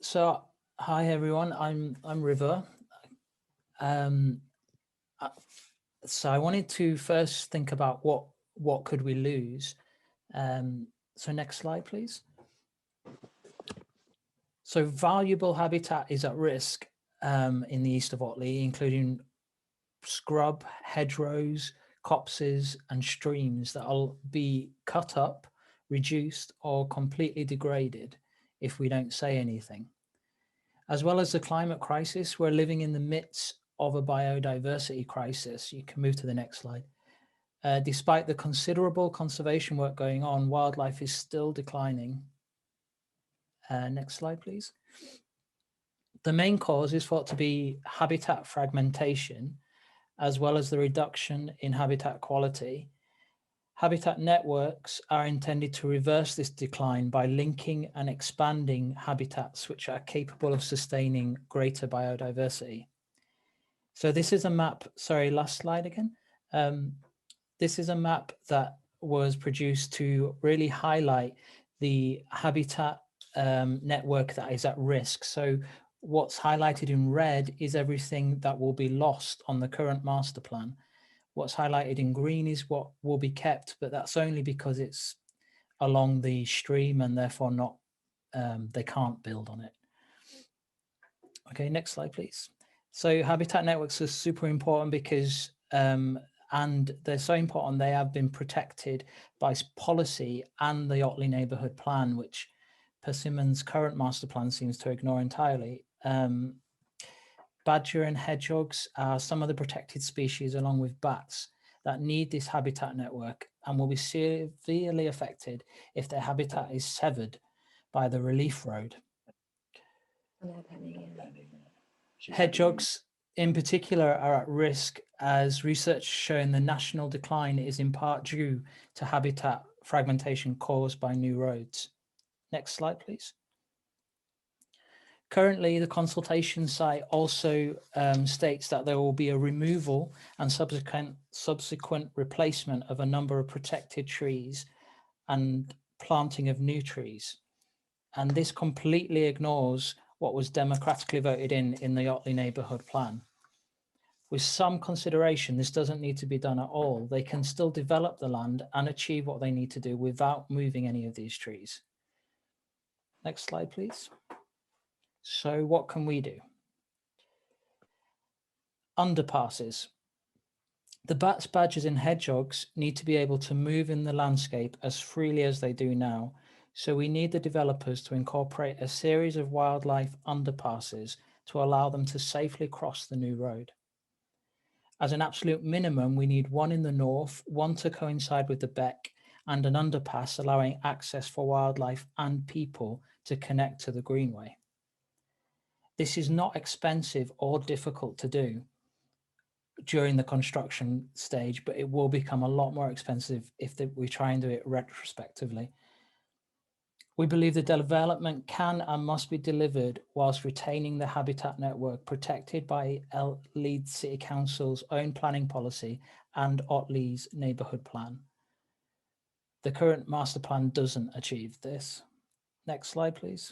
So hi everyone, I'm River. Um, uh, so I wanted to first think about what could we lose. So next slide, please. So valuable habitat is at risk in the East of Otley, including scrub, hedgerows, copses, and streams that will be cut up, reduced, or completely degraded if we don't say anything. As well as the climate crisis, we're living in the midst of a biodiversity crisis. You can move to the next slide. Despite the considerable conservation work going on, wildlife is still declining. Next slide, please. The main cause is thought to be habitat fragmentation, as well as the reduction in habitat quality. Habitat networks are intended to reverse this decline by linking and expanding habitats which are capable of sustaining greater biodiversity. So this is a map, sorry, last slide again. This is a map that was produced to really highlight the habitat network that is at risk. So what's highlighted in red is everything that will be lost on the current master plan. What's highlighted in green is what will be kept, but that's only because it's along the stream and therefore not, they can't build on it. Okay, next slide, please. So habitat networks are super important because, and they're so important, they have been protected by policy and the Otley Neighbourhood Plan, which Persimmon's current master plan seems to ignore entirely. Badger and hedgehogs are some of the protected species, along with bats, that need this habitat network and will be severely affected if their habitat is severed by the relief road. Hedgehogs in particular are at risk, as research showing the national decline is in part due to habitat fragmentation caused by new roads. Next slide, please. Currently, the consultation site also states that there will be a removal and subsequent replacement of a number of protected trees and planting of new trees. And this completely ignores what was democratically voted in the Otley Neighbourhood Plan. With some consideration, this doesn't need to be done at all. They can still develop the land and achieve what they need to do without moving any of these trees. Next slide, please. So what can we do? Underpasses. The bats, badgers, and hedgehogs need to be able to move in the landscape as freely as they do now. So we need the developers to incorporate a series of wildlife underpasses to allow them to safely cross the new road. As an absolute minimum, we need one in the north, one to coincide with the beck, and an underpass allowing access for wildlife and people to connect to the greenway. This is not expensive or difficult to do during the construction stage, but it will become a lot more expensive if we try and do it retrospectively. We believe the development can and must be delivered whilst retaining the habitat network protected by Leeds City Council's own planning policy and Otley's neighbourhood plan. The current master plan doesn't achieve this. Next slide, please.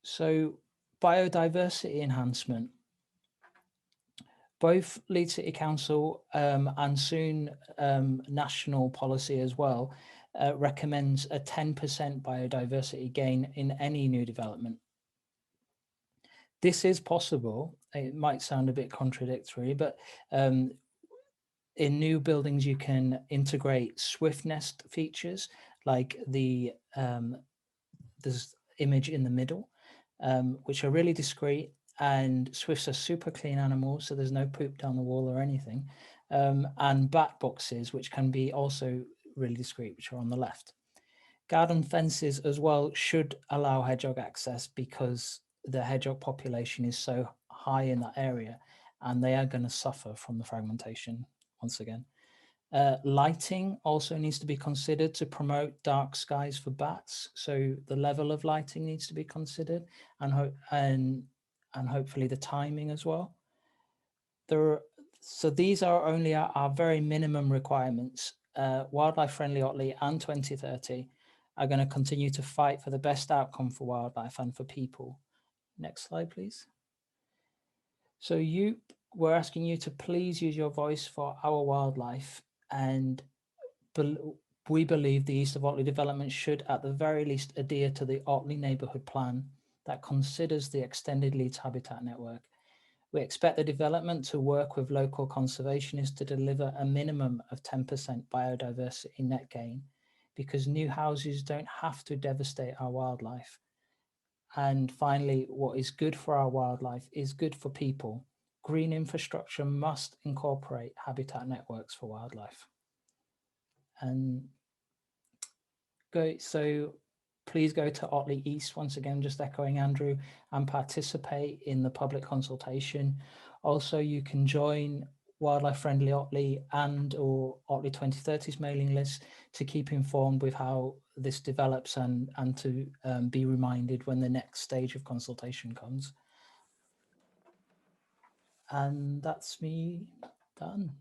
So, biodiversity enhancement. Both Leeds City Council and soon national policy as well recommends a 10% biodiversity gain in any new development. This is possible. It might sound a bit contradictory, but in new buildings, you can integrate swiftness features like this image in the middle, which are really discreet. And swifts are super clean animals, so there's no poop down the wall or anything. And bat boxes, which can be also really discreet, which are on the left. Garden fences as well should allow hedgehog access because the hedgehog population is so high in that area, and they are going to suffer from the fragmentation once again. Lighting also needs to be considered to promote dark skies for bats. So the level of lighting needs to be considered, and hopefully the timing as well. So these are only our very minimum requirements. Wildlife Friendly Otley and 2030 are going to continue to fight for the best outcome for wildlife and for people. Next slide, please. So we're asking you to please use your voice for our wildlife, and we believe the East of Otley development should at the very least adhere to the Otley neighbourhood plan that considers the extended Leeds habitat network. We expect the development to work with local conservationists to deliver a minimum of 10% biodiversity net gain, because new houses don't have to devastate our wildlife. And finally, what is good for our wildlife is good for people. Green infrastructure must incorporate habitat networks for wildlife. And so please go to Otley East, once again, just echoing Andrew, and participate in the public consultation. Also, you can join Wildlife Friendly Otley and or Otley 2030's mailing list to keep informed with how this develops and to be reminded when the next stage of consultation comes. And that's me done.